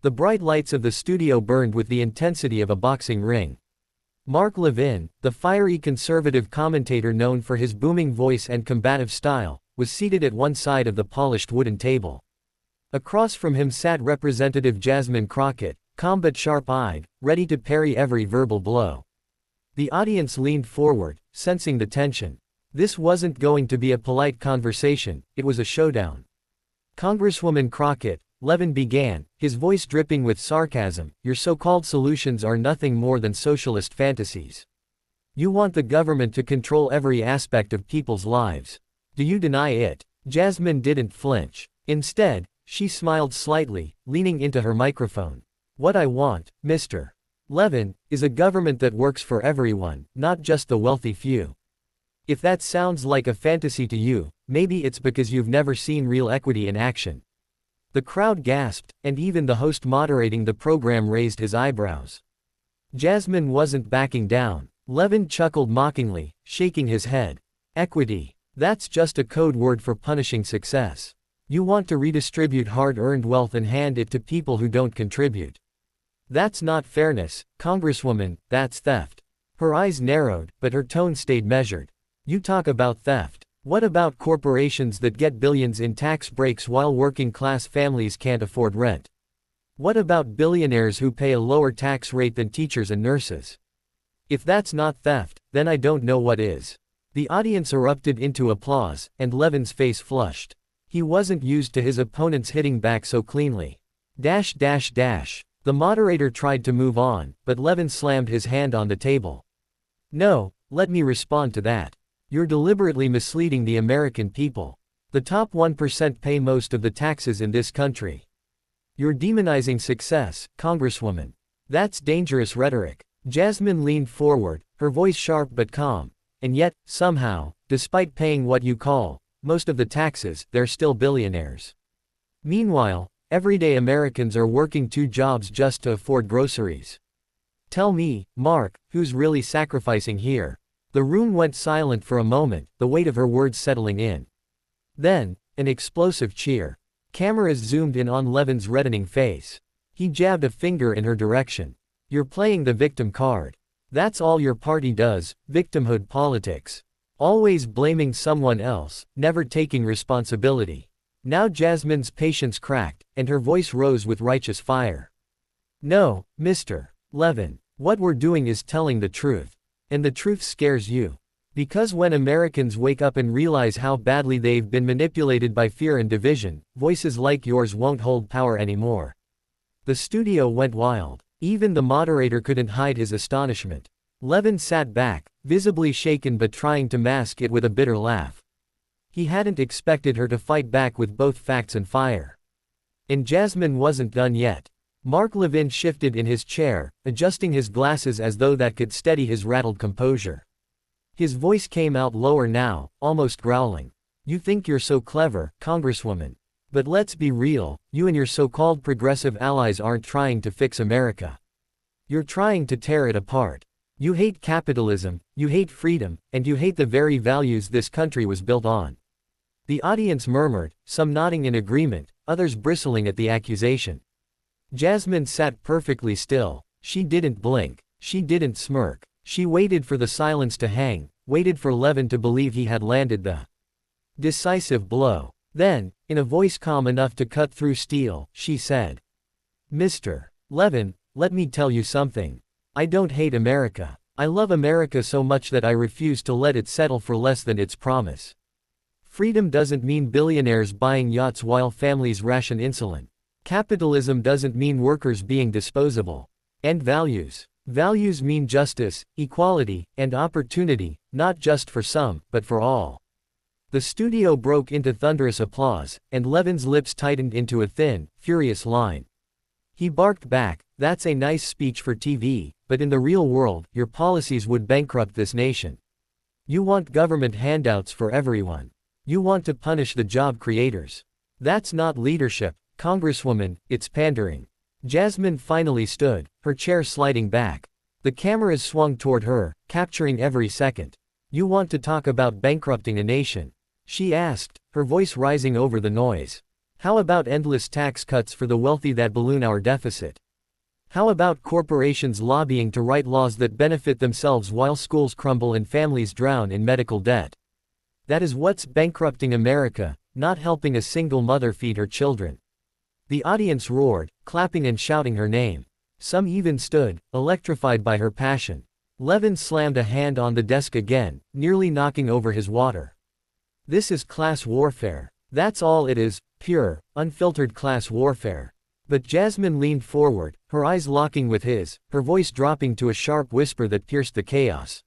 The bright lights of the studio burned with the intensity of a boxing ring. Mark Levin, the fiery conservative commentator known for his booming voice and combative style, was seated at one side of the polished wooden table. Across from him sat Representative Jasmine Crockett, calm but sharp-eyed, ready to parry every verbal blow. The audience leaned forward, sensing the tension. This wasn't going to be a polite conversation, it was a showdown. "Congresswoman Crockett," Levin began, his voice dripping with sarcasm, "your so-called solutions are nothing more than socialist fantasies. You want the government to control every aspect of people's lives. Do you deny it?" Jasmine didn't flinch. Instead, she smiled slightly, leaning into her microphone. "What I want, Mr. Levin, is a government that works for everyone, not just the wealthy few. If that sounds like a fantasy to you, maybe it's because you've never seen real equity in action." The crowd gasped, and even the host moderating the program raised his eyebrows. Jasmine wasn't backing down. Levin chuckled mockingly, shaking his head. "Equity. That's just a code word for punishing success. You want to redistribute hard-earned wealth and hand it to people who don't contribute. That's not fairness, Congresswoman, that's theft." Her eyes narrowed, but her tone stayed measured. "You talk about theft. What about corporations that get billions in tax breaks while working-class families can't afford rent? What about billionaires who pay a lower tax rate than teachers and nurses? If that's not theft, then I don't know what is." The audience erupted into applause, and Levin's face flushed. He wasn't used to his opponents hitting back so cleanly. The moderator tried to move on, but Levin slammed his hand on the table. "No, let me respond to that. You're deliberately misleading the American people. The top 1% pay most of the taxes in this country. You're demonizing success, Congresswoman. That's dangerous rhetoric." Jasmine leaned forward, her voice sharp but calm. "And yet, somehow, despite paying what you call most of the taxes, they're still billionaires. Meanwhile, everyday Americans are working 2 jobs just to afford groceries. Tell me, Mark, who's really sacrificing here?" The room went silent for a moment, the weight of her words settling in. Then, an explosive cheer. Cameras zoomed in on Levin's reddening face. He jabbed a finger in her direction. "You're playing the victim card. That's all your party does, victimhood politics. Always blaming someone else, never taking responsibility." Now Jasmine's patience cracked, and her voice rose with righteous fire. "No, Mr. Levin. What we're doing is telling the truth. And the truth scares you. Because when Americans wake up and realize how badly they've been manipulated by fear and division, voices like yours won't hold power anymore." The studio went wild. Even the moderator couldn't hide his astonishment. Levin sat back, visibly shaken but trying to mask it with a bitter laugh. He hadn't expected her to fight back with both facts and fire. And Jasmine wasn't done yet. Mark Levin shifted in his chair, adjusting his glasses as though that could steady his rattled composure. His voice came out lower now, almost growling. "You think you're so clever, Congresswoman. But let's be real, you and your so-called progressive allies aren't trying to fix America. You're trying to tear it apart. You hate capitalism, you hate freedom, and you hate the very values this country was built on." The audience murmured, some nodding in agreement, others bristling at the accusation. Jasmine sat perfectly still. She didn't blink. She didn't smirk. She waited for the silence to hang, waited for Levin to believe he had landed the decisive blow. Then, in a voice calm enough to cut through steel, she said, "Mr. Levin, let me tell you something. I don't hate America. I love America so much that I refuse to let it settle for less than its promise. Freedom doesn't mean billionaires buying yachts while families ration insulin. Capitalism doesn't mean workers being disposable. And values. Values mean justice, equality, and opportunity, not just for some, but for all." The studio broke into thunderous applause, and Levin's lips tightened into a thin, furious line. He barked back, "That's a nice speech for TV, but in the real world, your policies would bankrupt this nation. You want government handouts for everyone. You want to punish the job creators. That's not leadership, Congresswoman, it's pandering." Jasmine finally stood, her chair sliding back. The cameras swung toward her, capturing every second. "You want to talk about bankrupting a nation?" she asked, her voice rising over the noise. How about endless tax cuts for the wealthy that balloon our deficit? How about corporations lobbying to write laws that benefit themselves while schools crumble and families drown in medical debt? That is what's bankrupting America, not helping a single mother feed her children. The audience roared, clapping and shouting her name. Some even stood, electrified by her passion. Levin slammed a hand on the desk again, nearly knocking over his water. This is class warfare. That's all it is, pure, unfiltered class warfare. But Jasmine leaned forward, her eyes locking with his, her voice dropping to a sharp whisper that pierced the chaos.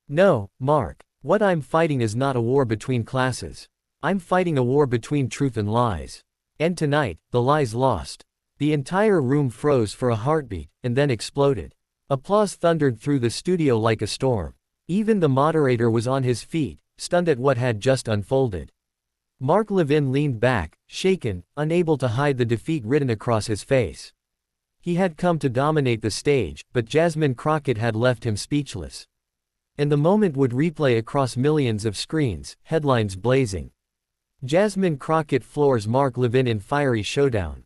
No, Mark. What I'm fighting is not a war between classes. I'm fighting a war between truth and lies. And tonight, the lies lost. The entire room froze for a heartbeat, and then exploded. Applause thundered through the studio like a storm. Even the moderator was on his feet, stunned at what had just unfolded. Mark Levin leaned back, shaken, unable to hide the defeat written across his face. He had come to dominate the stage, but Jasmine Crockett had left him speechless. And the moment would replay across millions of screens, headlines blazing. Jasmine Crockett floors Mark Levin in fiery showdown.